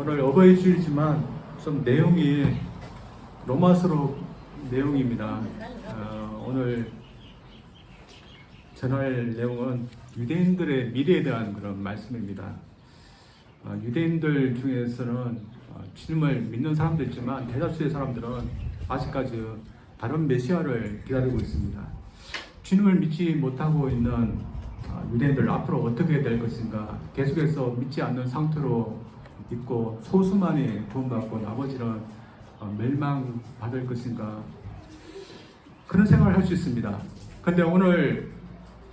오늘 어버이 주일이지만 좀 내용이 로마서로 내용입니다. 오늘 전할 내용은 유대인들의 미래에 대한 그런 말씀입니다. 유대인들 중에서는 주님을 믿는 사람도 있지만 대다수의 사람들은 아직까지 다른 메시아를 기다리고 있습니다. 주님을 믿지 못하고 있는 유대인들 앞으로 어떻게 될 것인가, 계속해서 믿지 않는 상태로 있고 소수만이 구원받고 나머지는 멸망받을 것인가, 그런 생각을 할 수 있습니다. 그런데 오늘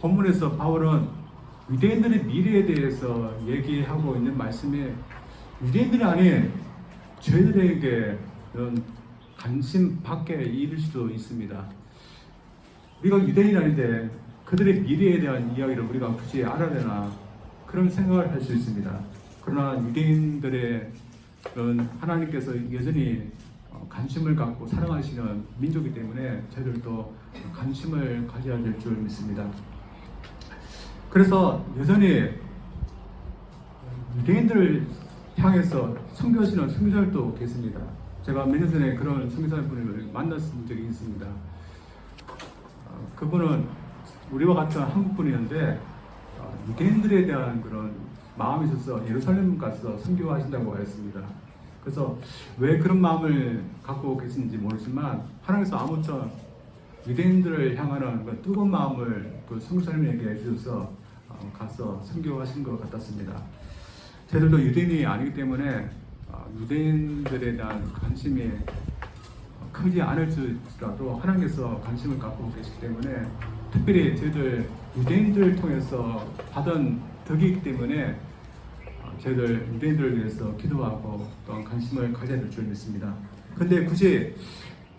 본문에서 바울은 유대인들의 미래에 대해서 얘기하고 있는 말씀이 유대인들이 아닌 저희들에게 이런 관심 밖에 일일 수도 있습니다. 우리가 유대인이 아닌데 그들의 미래에 대한 이야기를 우리가 굳이 알아야 되나, 그런 생각을 할 수 있습니다. 그러나 유대인들의 그런 하나님께서 여전히 관심을 갖고 사랑하시는 민족이기 때문에 저희들도 관심을 가져야 될 줄 믿습니다. 그래서 여전히 유대인들을 향해서 선교하시는 선교사들도 계십니다. 제가 몇 년 전에 그런 선교사분을 만났던 적이 있습니다. 그분은 우리와 같은 한국 분이었는데 유대인들에 대한 그런 마음이 있어서 예루살렘 가서 선교하신다고 했습니다. 그래서 왜 그런 마음을 갖고 계신지 모르지만 하나님께서 아무튼 유대인들을 향하는 그 뜨거운 마음을 그 선교사님에게 해주셔서 가서 선교하신 것 같았습니다. 저희들도 유대인이 아니기 때문에 유대인들에 대한 관심이 크지 않을지라도 하나님께서 관심을 갖고 계시기 때문에 특별히 저희들 유대인들을 통해서 받은 덕이 있기 때문에 저희들 유대인들을 위해서 기도하고 또한 관심을 가져야 될 줄 믿습니다. 근데 굳이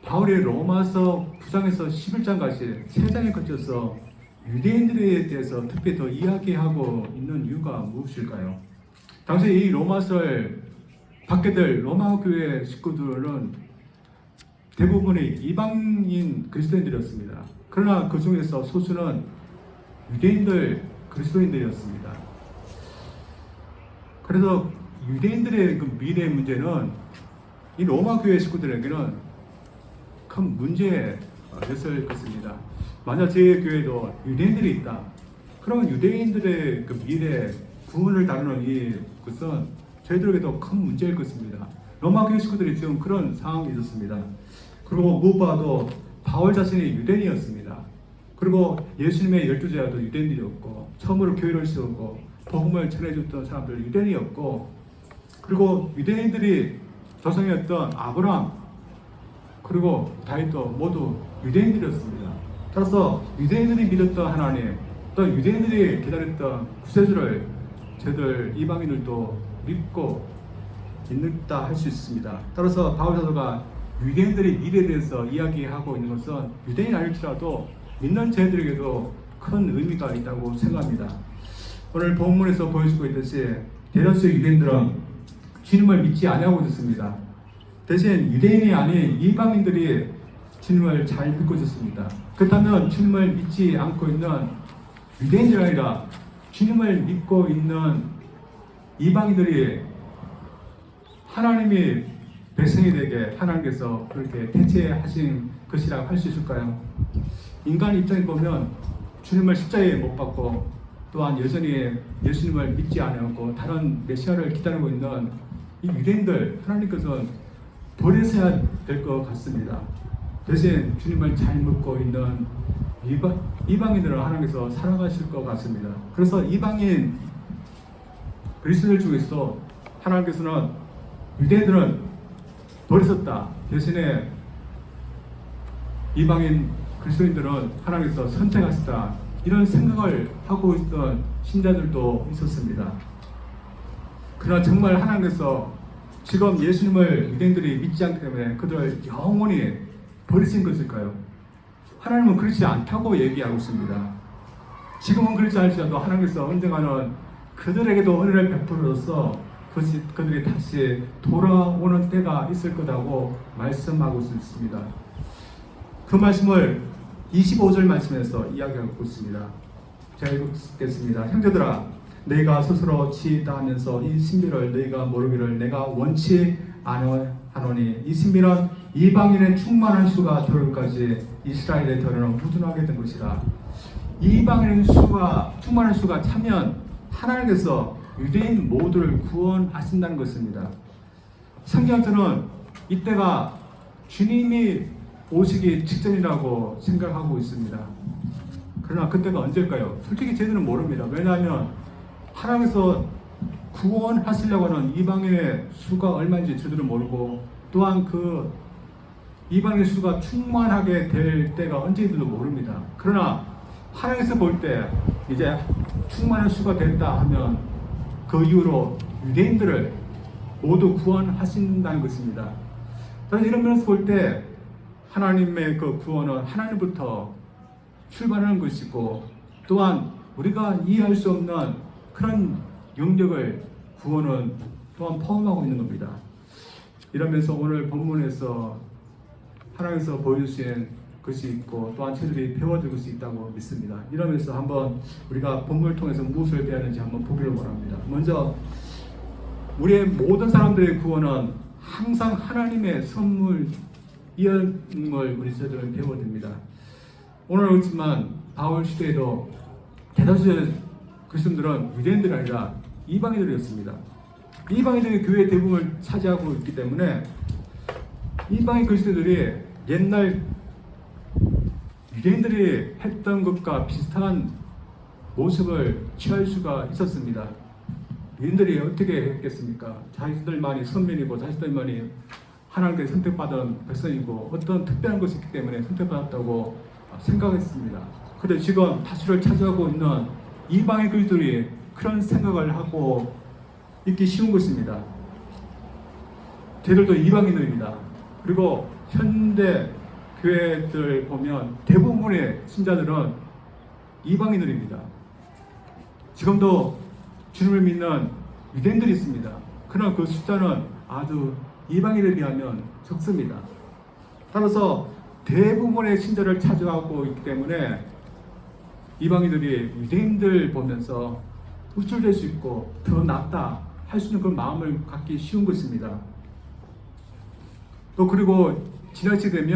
바울의 로마서 9장에서 11장까지 3장에 거쳐서 유대인들에 대해서 특별히 더 이야기하고 있는 이유가 무엇일까요? 당시 이 로마서를 받게 될 로마 교회 식구들은 대부분이 이방인 그리스도인들이었습니다. 그러나 그 중에서 소수는 유대인들 그리스도인들이었습니다. 그래서 유대인들의 그 미래 문제는 이 로마 교회 식구들에게는 큰 문제였을 것입니다. 만약 제 교회도 유대인들이 있다, 그러면 유대인들의 그 미래 구원을 다루는 이 것은 저희들에게도 큰 문제일 것입니다. 로마 교회 식구들이 지금 그런 상황이 있었습니다. 그리고 무엇보다도 바울 자신이 유대인이었습니다. 그리고 예수님의 12제자도 유대인들이었고 처음으로 교회를 세우고 복음을 전해줬던 사람들 유대인이었고, 그리고 유대인들이 조상이었던 아브라함 그리고 다윗도 모두 유대인들이었습니다. 따라서 유대인들이 믿었던 하나님, 또 유대인들이 기다렸던 구세주를 저희들 이방인들도 믿고 있다 할 수 있습니다. 따라서 바울 사도가 유대인들의 미래에 대해서 이야기하고 있는 것은 유대인 아닐지라도 믿는 저희들에게도 큰 의미가 있다고 생각합니다. 오늘 본문에서 보여주고 있듯이 대다수의 유대인들은 주님을 믿지 아니하고 있었습니다. 대신 유대인이 아닌 이방인들이 주님을 잘 믿고 있었습니다. 그렇다면 주님을 믿지 않고 있는 유대인들이 아니라 주님을 믿고 있는 이방인들이 하나님이 백성이 되게 하나님께서 그렇게 대체하신 것이라고 할 수 있을까요? 인간 입장에 보면 주님을 십자가에 못 박고 또한 여전히 예수님을 믿지 않았고 다른 메시아를 기다리고 있는 이 유대인들, 하나님께서는 버리셔야 될 것 같습니다. 대신 주님을 잘 믿고 있는 이방인들은 하나님께서 사랑하실 것 같습니다. 그래서 이방인 그리스도인들 중에서도 하나님께서는 유대인들은 버리셨다, 대신에 이방인 그리스도인들은 하나님께서 선택하셨다, 이런 생각을 하고 있던 신자들도 있었습니다. 그러나 정말 하나님께서 지금 예수님을 유대인들이 믿지 않기 때문에 그들을 영원히 버리신 것일까요? 하나님은 그렇지 않다고 얘기하고 있습니다. 지금은 그렇지 않을지라도 하나님께서 언젠가는 그들에게도 은혜를 베풀어서 그들이 다시 돌아오는 때가 있을 거라고 말씀하고 있습니다. 그 말씀을 25절 말씀에서 이야기하고 있습니다. 제가 읽겠습니다. 형제들아, 내가 스스로 지혜다 하면서 이 신비를 너희가 모르기를 내가 원치 아노하노니 이 신비는 이방인의 충만한 수가 들어올까지 이스라엘에 더러는 무둔하게 된 것이라. 이방인의 수가 충만한 수가 차면 하나님께서 유대인 모두를 구원하신다는 것입니다. 성경에서는 이때가 주님이 오시기 직전이라고 생각하고 있습니다. 그러나 그때가 언제일까요? 솔직히 저희는 모릅니다. 왜냐하면 하나님께서 구원하시려고 하는 이방인의 수가 얼마인지 저희들은 모르고, 또한 그 이방인의 수가 충만하게 될 때가 언제인지도 모릅니다. 그러나 하나님께서 볼 때 이제 충만한 수가 됐다 하면 그 이후로 유대인들을 모두 구원하신다는 것입니다. 저는 이런 면에서 볼 때 하나님의 그 구원은 하나님부터 출발하는 것이고, 또한 우리가 이해할 수 없는 그런 영역을 구원은 또한 포함하고 있는 겁니다. 이러면서 오늘 본문에서 하나님께서 보여주신 것이 있고, 또한 저희들이 배워줄 것이 있다고 믿습니다. 이러면서 한번 우리가 본문을 통해서 무엇을 배우는지 한번 보기를 원합니다. 먼저 우리의 모든 사람들의 구원은 항상 하나님의 선물이었음을 우리 저들은 배워야 됩니다. 오늘 그렇지만 바울 시대에도 대다수의 그리스도인들은 유대인들이 아니라 이방인들이었습니다. 이방인들이 교회 대부분을 차지하고 있기 때문에 이방인 그리스도들이 옛날 유대인들이 했던 것과 비슷한 모습을 취할 수가 있었습니다. 유대인들이 어떻게 했겠습니까? 자신들만이 선민이고 자신들만이 하나님께 선택받은 백성이고 어떤 특별한 것이 있기 때문에 선택받았다고 생각했습니다. 그런데 지금 다수를 차지하고 있는 이방인 그리스도들이 그런 생각을 하고 있기 쉬운 것입니다. 저희들도 이방인들입니다. 그리고 현대 교회들 보면 대부분의 신자들은 이방인들입니다. 지금도 주님을 믿는 유대인들이 있습니다. 그러나 그 숫자는 아주 이방인에 비하면 적습니다. 따라서 대부분의 신자를 차지하고 있기 때문에 이방인들이 유대인들 보면서 우쭐댈 수 있고 더 낫다 할 수 있는 그런 마음을 갖기 쉬운 것입니다. 또 그리고 지나치게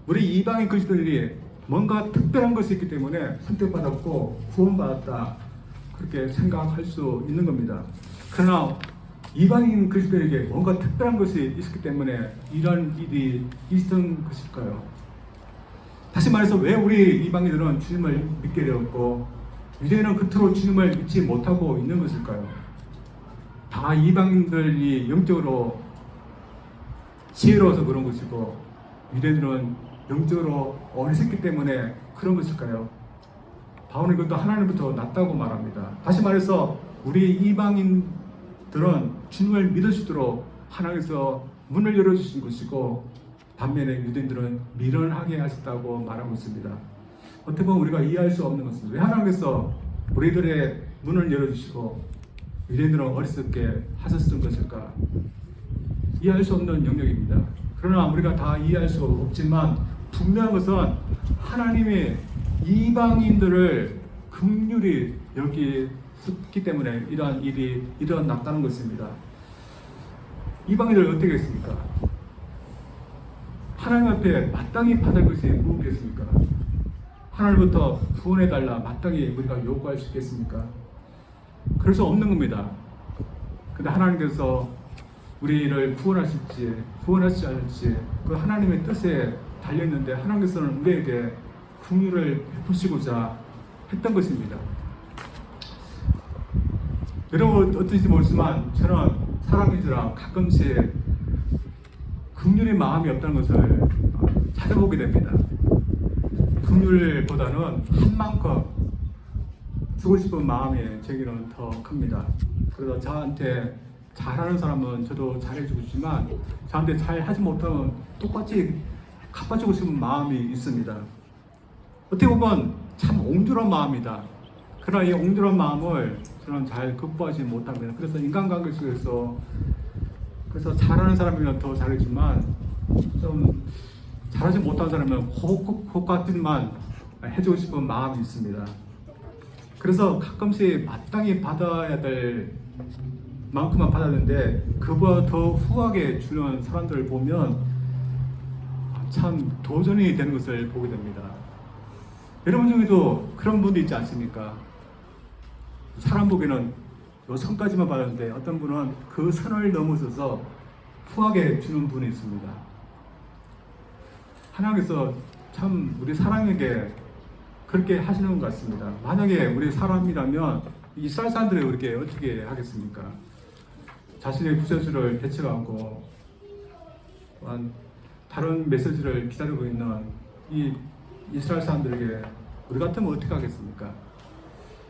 우리 이방인 그리스도인들이 뭔가 특별한 것이 있기 때문에 선택받았고 구원받았다 그렇게 생각할 수 있는 겁니다. 그러나 이방인 그리스도에게 뭔가 특별한 것이 있었기 때문에 이런 일이 있었던 것일까요? 다시 말해서 왜 우리 이방인들은 주님을 믿게 되었고 유대인은 그토록 주님을 믿지 못하고 있는 것일까요? 다 이방인들이 영적으로 지혜로워서 그런 것이고 유대인들은 영적으로 어리석기 때문에 그런 것일까요? 바울은 그것도 하나님부터 낫다고 말합니다. 다시 말해서 우리 이방인들은 주님을 믿을 수 있도록 하나님께서 문을 열어주신 것이고 반면에 유대인들은 미련하게 하셨다고 말하고 있습니다. 어떻게 보면 우리가 이해할 수 없는 것입니다. 왜 하나님께서 우리들의 문을 열어주시고 유대인들은 어리석게 하셨던 것일까? 이해할 수 없는 영역입니다. 그러나 우리가 다 이해할 수 없지만 분명한 것은 하나님이 이방인들을 긍휼히 여기기 때문에 이러한 일이 일어났다는 것입니다. 이방인들 어떻게 했습니까? 하나님 앞에 마땅히 받을 것이 무엇이겠습니까? 하나님부터 구원해달라 마땅히 우리가 요구할 수 있겠습니까? 그럴 수 없는 겁니다. 근데 하나님께서 우리를 구원하시지 않을지 그 하나님의 뜻에 달렸는데 하나님께서는 우리에게 긍휼을 베푸시고자 했던 것입니다. 여러분 어떤지 모르지만 저는 사람인지라 가끔씩 긍휼의 마음이 없다는 것을 찾아보게 됩니다. 긍휼보다는 한 만큼 쓰고 싶은 마음이 제게는 더 큽니다. 그래서 저한테 잘하는 사람은 저도 잘해주고 싶지만 저한테 잘하지 못하면 똑같이 갚아주고 싶은 마음이 있습니다. 어떻게 보면 참 옹졸한 마음이다. 그러나 이 옹졸한 마음을 저는 잘 극복하지 못합니다. 그래서 인간관계 속에서 그래서 잘하는 사람이면 더 잘해주지만 좀 잘하지 못하는 사람은 혹 같은만 해주고 싶은 마음이 있습니다. 그래서 가끔씩 마땅히 받아야 될 만큼만 받았는데 그보다 더 후하게 주는 사람들을 보면 참 도전이 되는 것을 보게 됩니다. 여러분 중에도 그런 분도 있지 않습니까? 사람 보기에는 요 선까지만 받았는데 어떤 분은 그 선을 넘어서서 후하게 주는 분이 있습니다. 하나님께서 참 우리 사람에게 그렇게 하시는 것 같습니다. 만약에 우리 사람이라면 이스라엘 사람들이 우리에게 어떻게 하겠습니까? 자신의 구세주를 대처하고 또한 다른 메시지를 기다리고 있는 이 이스라엘 사람들에게 우리 같으면 어떻게 하겠습니까?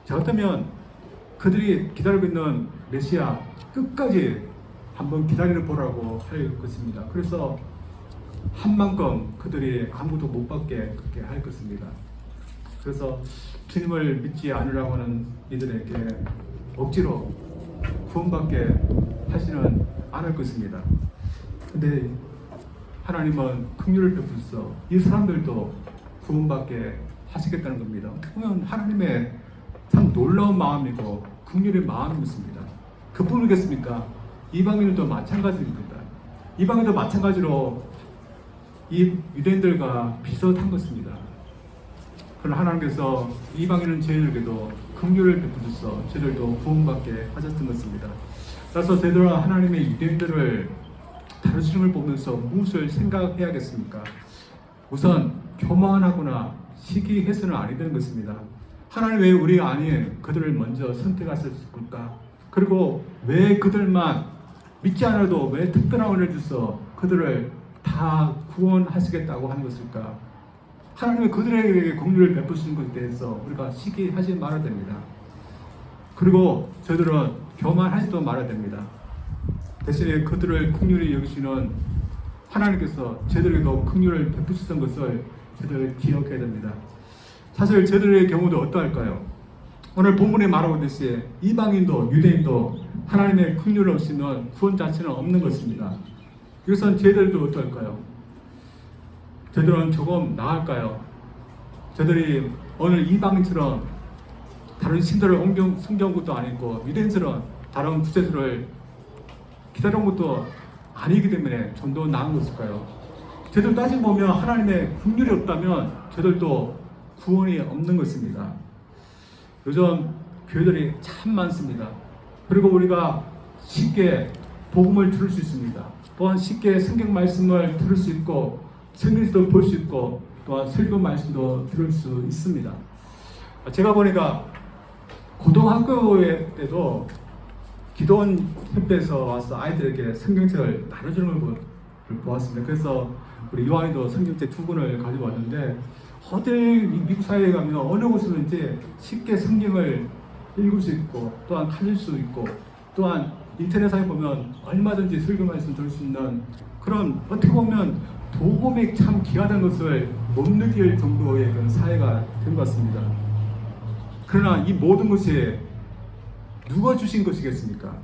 저 같으면 그들이 기다리고 있는 메시아 끝까지 한번 기다려 보라고 할 것입니다. 그래서 한 만큼 그들이 아무도 못 받게 그렇게 할 것입니다. 그래서 주님을 믿지 않으라고 하는 이들에게 억지로 구원받게 하시는 않을 것입니다. 근데 하나님은 긍휼을 베푸셔서 이 사람들도 구원받게 하시겠다는 겁니다. 어떻게 보면 하나님의 참 놀라운 마음이고 긍휼의 마음이었습니다. 그뿐이겠습니까? 이방인들도 마찬가지입니다. 이방인도 마찬가지로 이 유대인들과 비슷한 것입니다. 그러나 하나님께서 이방인은 저희들에게도 긍휼을 베푸셔서 저희들도 구원받게 하셨던 것입니다. 따라서 저희들은 하나님의 유대인들을 다루시는 걸 보면서 무엇을 생각해야겠습니까? 우선 교만하거나 시기해서는 아니 되는 것입니다. 하나님 왜 우리 아닌 그들을 먼저 선택하셨을까? 그리고 왜 그들만 믿지 않아도 왜 특별한 은혜를 주셔서 그들을 다 구원하시겠다고 하는 것일까? 하나님은 그들에게 긍휼을 베푸시는 것에 대해서 우리가 시기하지 말아야 됩니다. 그리고 저희들은 교만하지도 말아야 됩니다. 대신에 그들을 긍휼히 여기시는 하나님께서 저희들에게도 긍휼을 베푸셨던 것을 저희들 기억해야 됩니다. 사실 저희들의 경우도 어떠할까요? 오늘 본문에 말하고 있듯이 이방인도 유대인도 하나님의 긍휼 없이는 구원 자체는 없는 것입니다. 이것은 저희들도 어떨까요? 저희들은 조금 나을까요? 저희들이 오늘 이방인처럼 다른 신들을 섬겨온 것도 아니고 유대인처럼 다른 구세주를 기다려온 것도 아니기 때문에 좀 더 나은 것일까요? 저희들 따지고 보면 하나님의 긍휼이 없다면 저희들도 구원이 없는 것입니다. 요즘 교회들이 참 많습니다. 그리고 우리가 쉽게 복음을 들을 수 있습니다. 또한 쉽게 성경 말씀을 들을 수 있고 성경에서도 볼 수 있고 또한 설교 말씀도 들을 수 있습니다. 제가 보니까 고등학교 때도 기도원 협회에서 와서 아이들에게 성경책을 나눠주는 걸 보았습니다. 그래서 우리 요한이도 성경책 2권을 가지고 왔는데 어딜 미국 사회에 가면 어느 곳이든지 쉽게 성경을 읽을 수 있고 또한 가질 수 있고 또한 인터넷상에 보면 얼마든지 설교 말씀 들을 수 있는 그런 어떻게 보면 복음이 참 귀하다는 것을 못 느낄 정도의 그런 사회가 된 것 같습니다. 그러나 이 모든 것이 누가 주신 것이겠습니까?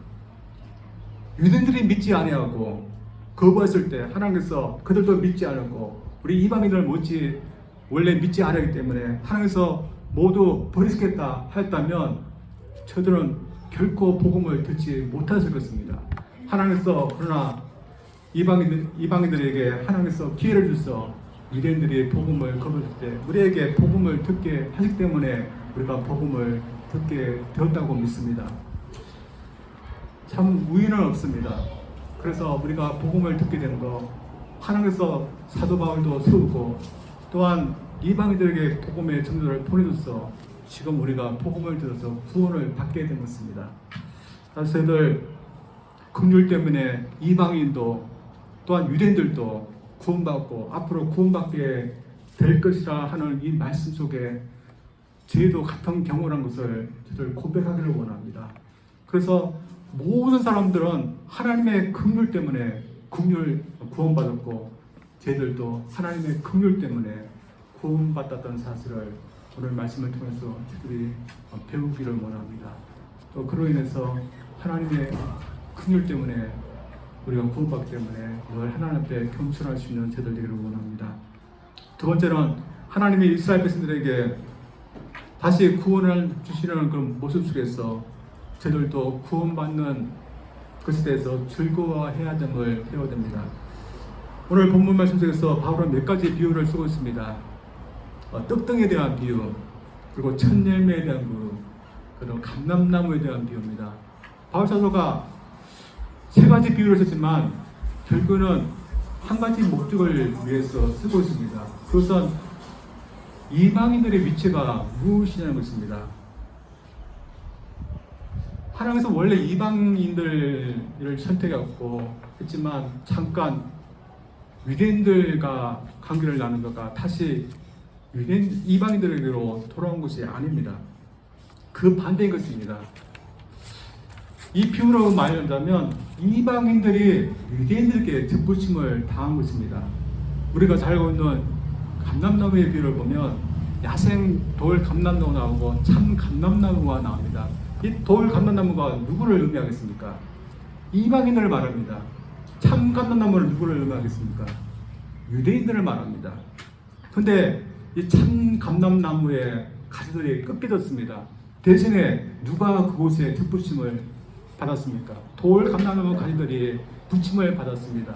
유대인들이 믿지 아니하고 거부했을 때 하나님께서 그들도 믿지 않았고 우리 이방인들 못지 원래 믿지 않았기 때문에 하나님께서 모두 버리시겠다 했다면 저들은 결코 복음을 듣지 못했을 것입니다. 하나님께서 그러나 이방인들에게 하나님께서 기회를 주셔서 유대인들이 복음을 거부할 때 우리에게 복음을 듣게 하시기 때문에 우리가 복음을 듣게 되었다고 믿습니다. 참 우연은 없습니다. 그래서 우리가 복음을 듣게 된 거 하나님께서 사도 바울도 세우고 또한 이방인들에게 복음의 전도를 보내줘서 지금 우리가 복음을 들어서 구원을 받게 된 것입니다. 그래서 저희들 긍휼 때문에 이방인도 또한 유대인들도 구원받고 앞으로 구원받게 될 것이라 하는 이 말씀 속에 저희도 같은 경우라는 것을 저희들 고백하기를 원합니다. 그래서 모든 사람들은 하나님의 긍휼 때문에 구원받았고 저희들도 하나님의 긍휼 때문에 구원받았다는 사실을 오늘 말씀을 통해서 저희들이 배우기를 원합니다. 또 그로 인해서 하나님의 긍휼 때문에 우리가 구원받기 때문에 늘 하나님 앞에 겸손할 수 있는 저희들 되기를 원합니다. 두 번째는 하나님이 이스라엘 백성들에게 다시 구원을 주시는 그런 모습 속에서 저들도 구원받는 것에 대해서 즐거워해야 됨을 배워야 됩니다. 오늘 본문 말씀 속에서 바울은 몇 가지 비유를 쓰고 있습니다. 떡등에 대한 비유, 그리고 천열매에 대한 비유, 그리고 감람나무에 대한 비유입니다. 바울 사도가 세 가지 비유를 썼지만 결국은 한 가지 목적을 위해서 쓰고 있습니다. 그것은 이방인들의 위치가 무엇이냐는 것입니다. 하나님께서 원래 이방인들을 선택하고 했지만 잠깐 유대인들과 관계를 나누다가 다시 이방인들에게로 돌아온 것이 아닙니다. 그 반대인 것입니다. 이 비유로 말한다면 이방인들이 유대인들에게 접붙임을 당한 것입니다. 우리가 잘 알고 있는 감람나무의 비유를 보면 야생 돌 감람나무 나오고 참 감람나무가 나옵니다. 이 돌 감람나무가 누구를 의미하겠습니까? 이방인들을 말합니다. 참 감람나무는 누구를 의미하겠습니까? 유대인들을 말합니다. 근데 이 참 감람나무의 가지들이 꺾여졌습니다. 대신에 누가 그곳에 접붙임을 받았습니까? 돌 감람나무 가지들이 붙임을 받았습니다.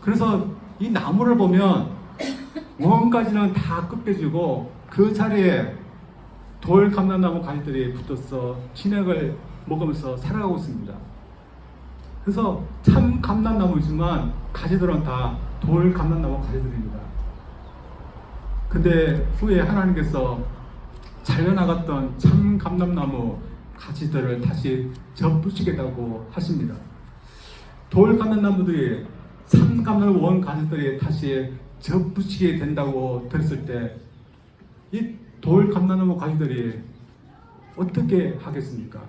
그래서 이 나무를 보면 원까지는 다 꺾여지고 그 자리에 돌 감람나무 가지들이 붙어서 진액을 먹으면서 살아가고 있습니다. 그래서 참 감람나무지만 가지들은 다 돌 감람나무 가지들입니다. 근데 후에 하나님께서 잘려나갔던 참 감람나무 가지들을 다시 접붙이겠다고 하십니다. 돌 감람나무들이 참 감람나무 원 가지들이 다시 접붙이게 된다고 들었을 때 이 돌 감람나무 가지들이 어떻게 하겠습니까?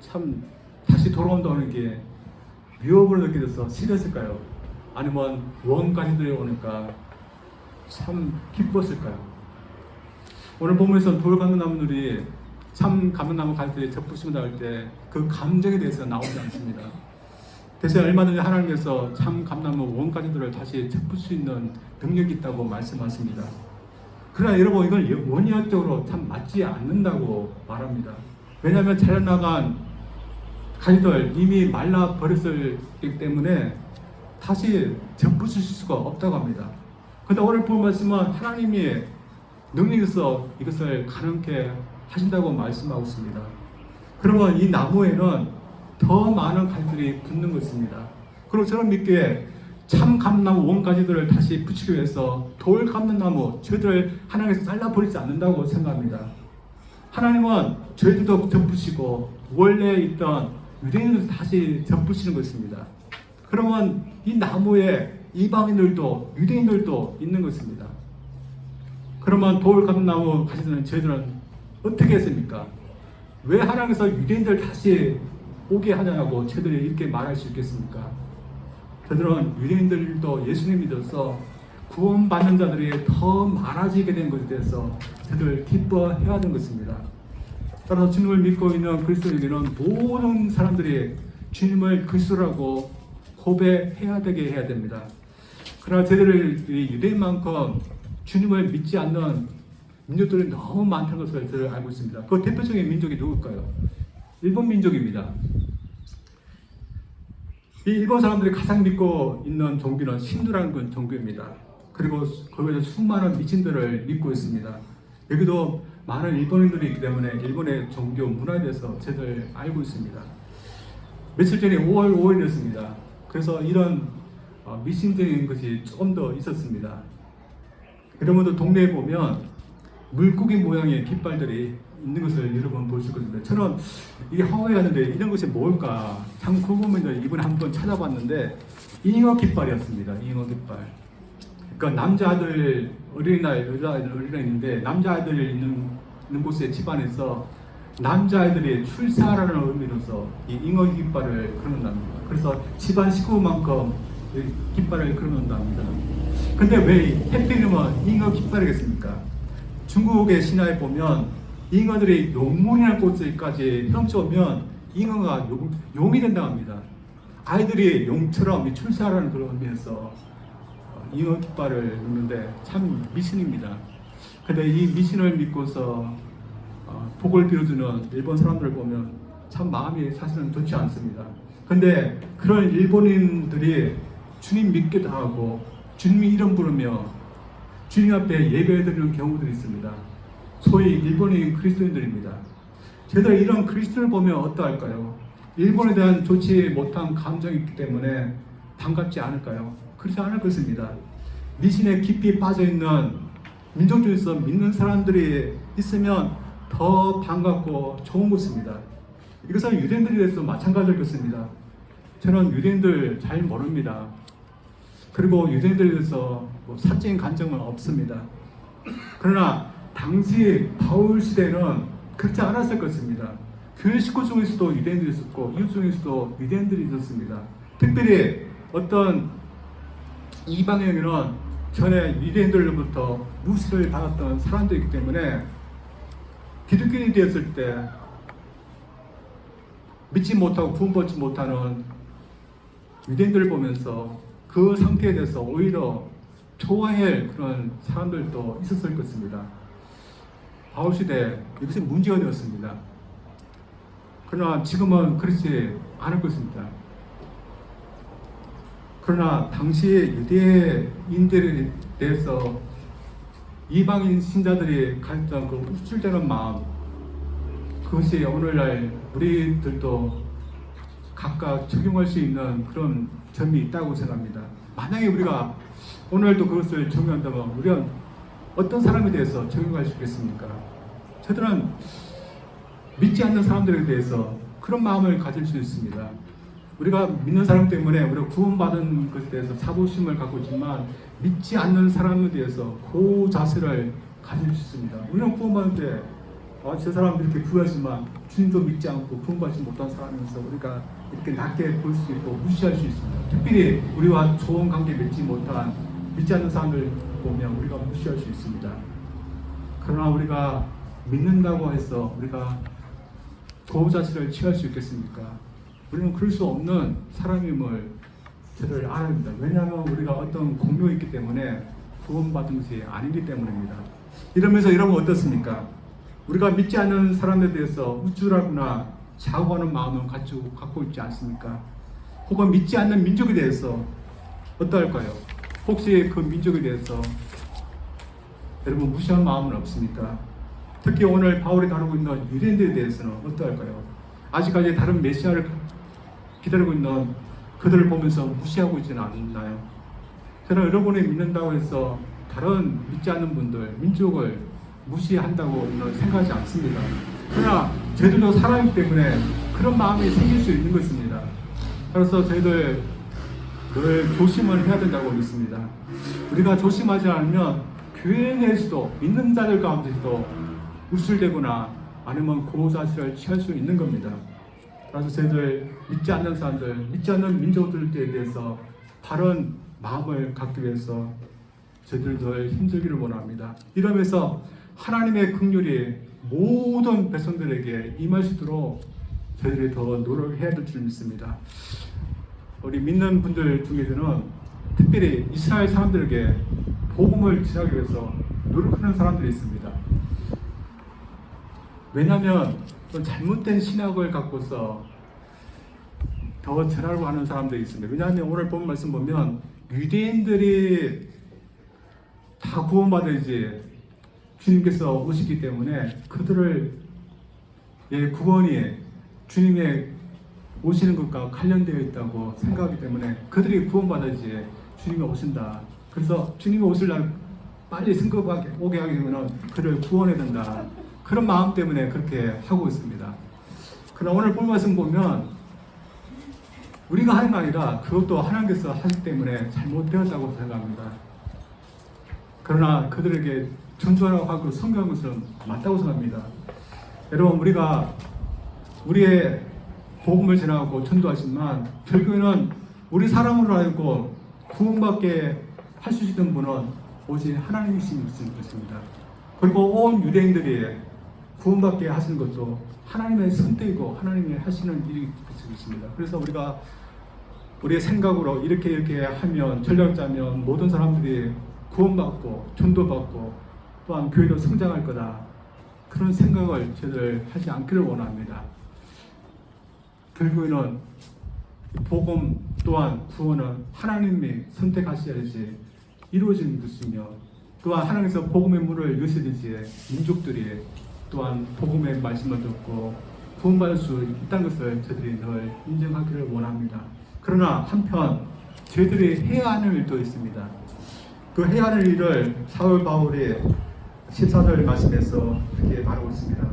참 다시 돌아온다는 게 위협을 느껴져서 싫었을까요? 아니면 원 가지들이 오니까 참 기뻤을까요? 오늘 본문에서 돌 감람나무들이 참 감람나무 가지들이 접붙임을 당할 때 그 감정에 대해서 나오지 않습니다. 대신 얼마든지 하나님께서 참 감람나무 원 가지들을 다시 접붙일 수 있는 능력이 있다고 말씀하십니다. 그러나 여러분 이건 원리학적으로 참 맞지 않는다고 말합니다. 왜냐하면 잘나간 가지들 이미 말라버렸기 때문에 다시 접붙일 수가 없다고 합니다. 그런데 오늘 본 말씀은 하나님이 능력에서 이것을 가능케 하신다고 말씀하고 있습니다. 그러면 이 나무에는 더 많은 가지들이 붙는 것입니다. 그리고 저는 믿기에 참 감나무 원 가지들을 다시 붙이기 위해서 돌 감람나무 저희들을 하나님께서 잘라버리지 않는다고 생각합니다. 하나님은 저희들도 접붙이고 원래 있던 유대인들도 다시 접붙이는 것입니다. 그러면 이 나무에 이방인들도 유대인들도 있는 것입니다. 그러면 돌 감람나무 가지들은 저희들은 어떻게 했습니까? 왜 하나님께서 유대인들 다시 오게 하냐고 저희들이 이렇게 말할 수 있겠습니까? 저들은 유대인들도 예수님 믿어서 구원받는 자들이 더 많아지게 된 것에 대해서 저들 기뻐해야 하는 것입니다. 따라서 주님을 믿고 있는 그리스도에게는 모든 사람들이 주님을 그리스도라고 고백해야 되게 해야 됩니다. 그러나 저희들이 유대인만큼 주님을 믿지 않는 민족들이 너무 많다는 것을 저희들 알고 있습니다. 그 대표적인 민족이 누굴까요? 일본 민족입니다. 이 일본 사람들이 가장 믿고 있는 종교는 신두라는 종교입니다. 그리고 거기에서 수많은 미신들을 믿고 있습니다. 여기도 많은 일본인들이 있기 때문에 일본의 종교 문화에 대해서 저희들 알고 있습니다. 며칠 전에 5월 5일이었습니다. 그래서 이런 미신적인 것이 조금 더 있었습니다. 여러분도 동네에 보면 물고기 모양의 깃발들이 있는 것을 여러분 볼 수 있거든요. 저는 이게 하와이 갔는데 이런 것이 뭘까 참 궁금해서 이번에 한번 찾아봤는데 잉어 깃발이었습니다. 잉어 깃발. 그러니까 남자아들 어린이날, 여자아이들 어린이날 있는데 남자아이들 있는 곳에 집안에서 남자아이들이 출산하라는 의미로서 이 잉어 깃발을 걸어놓는답니다. 그래서 집안 식구만큼 깃발을 걸어놓는답니다. 근데 왜 해필이면 잉어 깃발이겠습니까? 중국의 신화에 보면 잉어들이 용문이라는 곳까지 헤엄쳐오면 잉어가 용이 된다고 합니다. 아이들이 용처럼 출세하라는 그런 의미에서 잉어 깃발을 넣는데 참 미신입니다. 근데 이 미신을 믿고서 복을 빌어주는 일본 사람들을 보면 참 마음이 사실은 좋지 않습니다. 근데 그런 일본인들이 주님 믿기도 하고 주님의 이름 부르며 주님 앞에 예배드리는 경우들이 있습니다. 소위 일본인 그리스도인들입니다. 저희들 이런 그리스도를 보면 어떠할까요? 일본에 대한 좋지 못한 감정이 있기 때문에 반갑지 않을까요? 그렇지 않을 것입니다. 미신에 깊이 빠져있는 민족 중에서 믿는 사람들이 있으면 더 반갑고 좋은 것입니다. 이것은 유대인들에 대해서 마찬가지일 것입니다. 저는 유대인들 잘 모릅니다. 그리고 유대인들에 대해서 사적인 감정은 없습니다. 그러나 당시 바울 시대는 그렇지 않았을 것입니다. 교회 식구 중에서도 유대인들이 있었고 이웃 중에서도 유대인들이 있었습니다. 특별히 어떤 이방인은 전에 유대인들로부터 무시를 받았던 사람들이기 때문에 기독교인이 되었을 때 믿지 못하고 구원받지 못하는 유대인들을 보면서 그 상태에 대해서 오히려 좋아할 그런 사람들도 있었을 것입니다. 바울 시대 이것이 문제가 되었습니다. 그러나 지금은 그렇지 않을 것입니다. 그러나 당시 유대인들에 대해서 이방인 신자들이 가졌던 그 우쭐대는 마음, 그것이 오늘날 우리들도 각각 적용할 수 있는 그런 점이 있다고 생각합니다. 만약에 우리가 오늘도 그것을 적용한다면 우리가 어떤 사람에 대해서 적용할 수 있겠습니까? 저들은 믿지 않는 사람들에 대해서 그런 마음을 가질 수 있습니다. 우리가 믿는 사람 때문에 우리가 구원받은 것에 대해서 사부심을 갖고 있지만 믿지 않는 사람에 대해서 그 자세를 가질 수 있습니다. 우리는 구원받을 때 저 사람 이렇게 부하지만 주님도 믿지 않고 구원받지 못한 사람이면서 우리가 이렇게 낮게 볼 수 있고 무시할 수 있습니다. 특별히 우리와 좋은 관계 맺지 못한 믿지 않는 사람을 보면 우리가 무시할 수 있습니다. 그러나 우리가 믿는다고 해서 우리가 보호자실을 취할 수 있겠습니까? 우리는 그럴 수 없는 사람임을 저들 알아야 합니다. 왜냐하면 우리가 어떤 공로가 있기 때문에 구원받은 것이 아니기 때문입니다. 이러면서 여러분 어떻습니까? 우리가 믿지 않는 사람에 대해서 우쭐하거나 자고하는 마음을 갖고 있지 않습니까? 혹은 믿지 않는 민족에 대해서 어떠할까요? 혹시 그 민족에 대해서 여러분 무시한 마음은 없습니까? 특히 오늘 바울이 다루고 있는 유대인들에 대해서는 어떠할까요? 아직까지 다른 메시아를 기다리고 있는 그들을 보면서 무시하고 있지는 않나요? 저는 여러분이 믿는다고 해서 다른 믿지 않는 분들, 민족을 무시한다고 생각하지 않습니다. 그러나 저희들도 사람이기 때문에 그런 마음이 생길 수 있는 것입니다. 그래서 저희들 늘 조심을 해야 된다고 믿습니다. 우리가 조심하지 않으면 교회 내에서도 믿는 자들 가운데서도 우쭐대거나 아니면 고자질을 취할 수 있는 겁니다. 그래서 저희들 믿지 않는 사람들, 믿지 않는 민족들에 대해서 바른 마음을 갖기 위해서 저희들 힘들기를 원합니다. 이러면서 하나님의 긍휼이 모든 백성들에게 임하시도록 저희들이 더 노력해야 될 줄 믿습니다. 우리 믿는 분들 중에서는 특별히 이스라엘 사람들에게 복음을 전하기 위해서 노력하는 사람들이 있습니다. 왜냐하면 잘못된 신학을 갖고서 더 전하려고 하는 사람들이 있습니다. 왜냐하면 오늘 본 말씀 보면 유대인들이 다 구원받아야지 주님께서 오시기 때문에 그들의 구원이 주님의 오시는 것과 관련되어 있다고 생각하기 때문에 그들이 구원받아야지 주님이 오신다. 그래서 주님이 오실 날 빨리 승급하게 오게 하기 위해서는 그를 구원해야 된다. 그런 마음 때문에 그렇게 하고 있습니다. 그러나 오늘 본 말씀 보면 우리가 하는 게 아니라 그것도 하나님께서 하시기 때문에 잘못되었다고 생각합니다. 그러나 그들에게 전도하라고 하고 성경하는 것은 맞다고 생각합니다. 여러분 우리가 우리의 복음을 전하고 전도하지만 결국에는 우리 사람으로 알고 구원받게 할 수 있는 분은 오직 하나님이신 것입니다. 그리고 온 유대인들이 구원받게 하시는 것도 하나님의 선택이고 하나님이 하시는 일이 있습니다. 그래서 우리가 우리의 생각으로 이렇게 하면 전략 짜면 모든 사람들이 구원받고 전도받고 또한 교회도 성장할 거다. 그런 생각을 저들 하지 않기를 원합니다. 결국에는 복음 또한 구원은 하나님이 선택하셔야지 이루어지는 것이며, 또한 하나님께서 복음의 문을 여셔야지 민족들이 또한 복음의 말씀을 듣고 구원받을 수 있다는 것을 저들이 늘 인정하기를 원합니다. 그러나 한편 저희들이 해야 하는 일도 있습니다. 그 해야 하는 일을 사울 바울이 14절 말씀에서 이렇게 말하고 있습니다.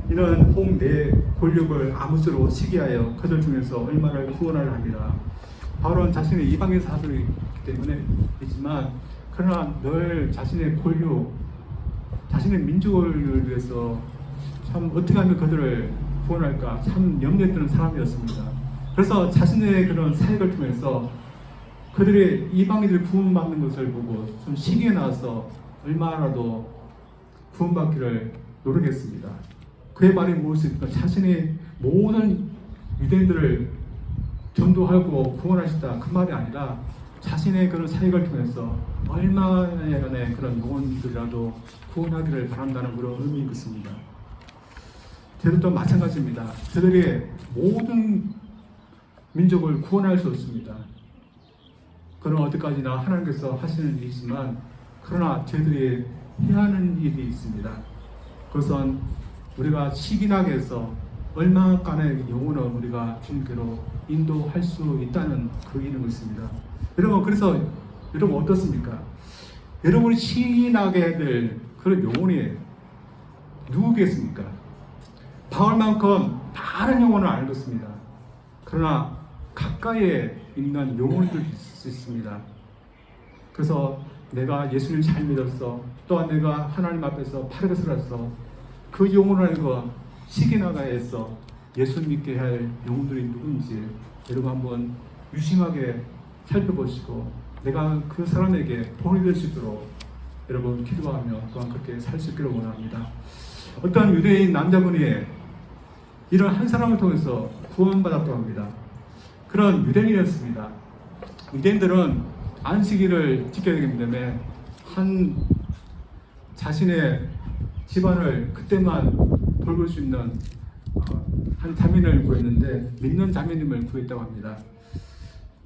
이는 홍 내 권력을 아무쪼록 시기하여 그들 중에서 얼마를 구원하려 합니다. 바울은 자신의 이방인 사도이기 때문에 있지만, 그러나 늘 자신의 권력, 자신의 민족을 위해서 참 어떻게 하면 그들을 구원할까 참 염려했던 사람이었습니다. 그래서 자신의 그런 사역을 통해서 그들의 이방인들 구원받는 것을 보고 좀 시기에 나와서 얼마라도 구원받기를 노력했습니다. 그의 말이 무엇입니까? 자신이 모든 유대인들을 전도하고 구원하시다 그 말이 아니라 자신의 그런 사역을 통해서 얼마의 그런 영혼들이라도 구원하기를 바란다는 그런 의미인 것입니다. 저들도 마찬가지입니다. 저들이 모든 민족을 구원할 수 없습니다. 그는 어디까지나 하나님께서 하시는 일이지만, 그러나 저희들이 해야 하는 일이 있습니다. 그것은 우리가 시기나게 해서 얼마간의 영혼을 우리가 주님께로 인도할 수 있다는 그 일인 것입니다. 여러분, 그래서 여러분 어떻습니까? 여러분이 시기나게 해야 될 그런 영혼이 누구겠습니까? 바울만큼 다른 영혼을 알겠습니다. 그러나 가까이에 있는 영혼들이 있습니다. 그래서 내가 예수님을 잘 믿었어, 또한 내가 하나님 앞에서 바르게 살았어, 그 영혼을 알고 시기나가에서 예수 믿게 할 영혼들이 누군지 여러분 한번 유심하게 살펴보시고 내가 그 사람에게 본이 될 수 있도록 여러분 기도하며 또한 그렇게 살 수 있기를 원합니다. 어떤 유대인 남자분이 이런 한 사람을 통해서 구원받았다고 합니다. 그런 유대인이었습니다. 유대인들은 안식일을 지켜야 되기 때문에 한 자신의 집안을 그때만 돌볼 수 있는 한 자매를 구했는데, 믿는 자매님을 구했다고 합니다.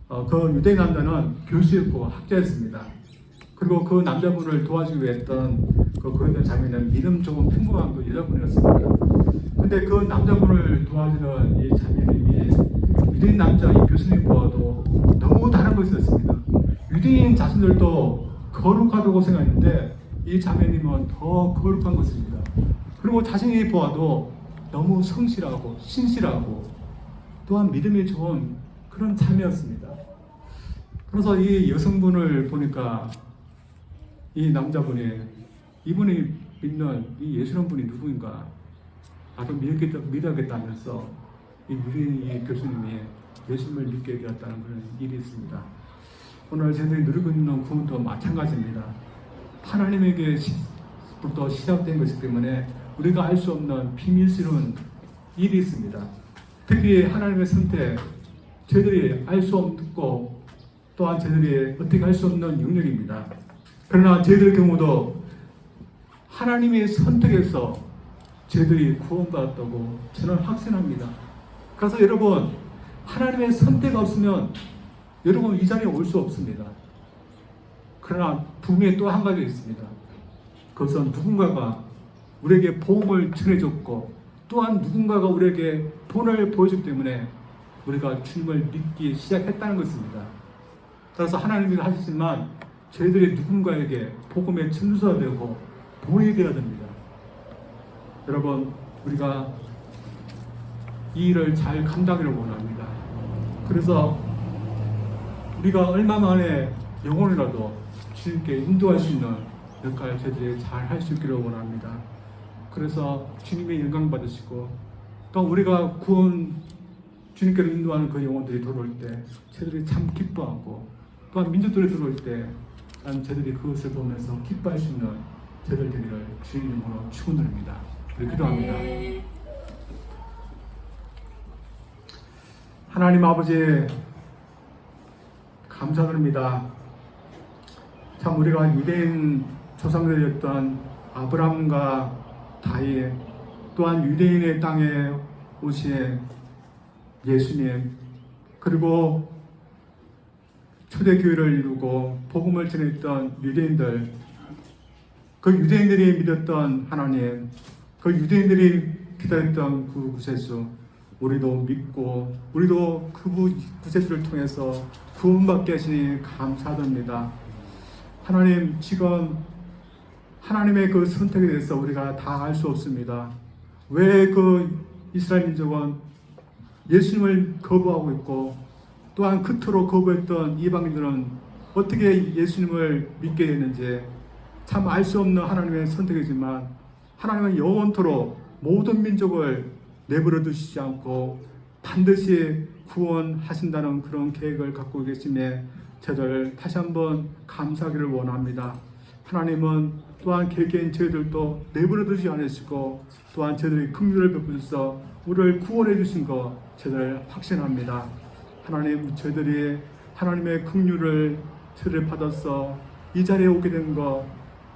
그 유대인 남자는 교수였고 학자였습니다. 그리고 그 남자분을 도와주기 위해 했던 그 구했던 자매는 믿음 조금 평범한 그 여자분이었습니다. 근데 그 남자분을 도와주는 이 자매님이 유대인 남자 이 교수님 보아도 너무 다른 것이었습니다. 유대인 자신들도 거룩하다고 생각했는데 이 자매님은 더 거룩한 것입니다. 그리고 자신이 보아도 너무 성실하고 신실하고 또한 믿음이 좋은 그런 자매였습니다. 그래서 이 여성분을 보니까 이 남자분이 이분이 믿는 이 예수님 분이 누구인가 나도 믿어야겠다면서 이 유대인 교수님이 예수님을 믿게 되었다는 그런 일이 있습니다. 오늘 저희들이 누리고 있는 구원도 마찬가지입니다. 하나님에게부터 시작된 것이기 때문에 우리가 알 수 없는 비밀스러운 일이 있습니다. 특히 하나님의 선택, 저희들이 알 수 없고 또한 저희들이 어떻게 할 수 없는 영역입니다. 그러나 저희들의 경우도 하나님의 선택에서 저희들이 구원받았다고 저는 확신합니다. 그래서 여러분, 하나님의 선택 없으면 여러분 이 자리에 올 수 없습니다. 그러나 분명히 또 한 가지 있습니다. 그것은 누군가가 우리에게 복음을 전해줬고 또한 누군가가 우리에게 본을 보여주기 때문에 우리가 주님을 믿기 시작했다는 것입니다. 따라서 하나님이 하시지만 저희들이 누군가에게 복음의 전수가 되고 본이 되어야 됩니다. 여러분, 우리가 이 일을 잘 감당하기를 원합니다. 그래서 우리가 얼마 만에 영혼이라도 주님께 인도할 수 있는 역할을 저희들이 잘 할 수 있기를 원합니다. 그래서 주님의 영광 받으시고 또 우리가 구원 주님께로 인도하는 그 영혼들이 들어올 때 저희들이 참 기뻐하고 또한 민족들이 들어올 때 저희들이 그것을 보면서 기뻐할 수 있는 저희들 되기를 주의 이름으로 축원드립니다. 우리 기도합니다. 하나님 아버지, 감사드립니다. 참 우리가 유대인 조상들이었던 아브라함과 다윗, 또한 유대인의 땅에 오신 예수님, 그리고 초대교회를 이루고 복음을 전했던 유대인들, 그 유대인들이 믿었던 하나님, 그 유대인들이 기다렸던 그 구세주, 우리도 믿고 우리도 그 구세주를 통해서 구원받게 하시니 감사드립니다. 하나님, 지금 하나님의 그 선택에 대해서 우리가 다 알 수 없습니다. 왜 그 이스라엘 민족은 예수님을 거부하고 있고, 또한 그토록 거부했던 이방인들은 어떻게 예수님을 믿게 됐는지 참 알 수 없는 하나님의 선택이지만, 하나님은 영원토록 모든 민족을 내버려 두시지 않고 반드시 구원하신다는 그런 계획을 갖고 계심에 저를 다시 한번 감사하기를 원합니다. 하나님은 또한 개개인 저희들도 내버려 두지 않으시고, 또한 저희들이 긍휼을 베푸셔서 우리를 구원해 주신 것 저를 확신합니다. 하나님, 저희들이 하나님의 긍휼을 저희를 받아서 이 자리에 오게 된 것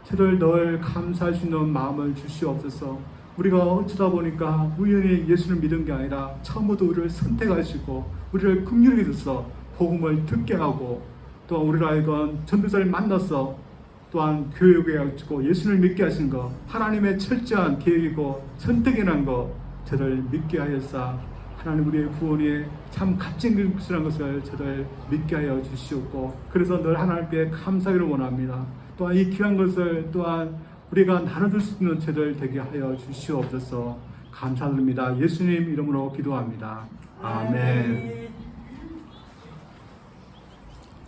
저희들 늘 감사할 수 있는 마음을 주시옵소서. 우리가 어쩌다 보니까 우연히 예수를 믿은 게 아니라 처음부터 우리를 선택하시고 우리를 긍휼히 여겨서 복음을 듣게 하고, 또 우리를 하여금 전도자를 만나서 또한 교육에 가지고 예수를 믿게 하신 것 하나님의 철저한 계획이고 선택이란 것 저를 믿게 하였사. 하나님, 우리의 구원이 참 값진 것이라는 것을 저를 믿게 하여 주시옵고, 그래서 늘 하나님께 감사하기를 원합니다. 또한 이 귀한 것을 또한 우리가 나눠줄 수 있는 저들 되게 하여 주시옵소서. 감사드립니다. 예수님 이름으로 기도합니다. 아멘.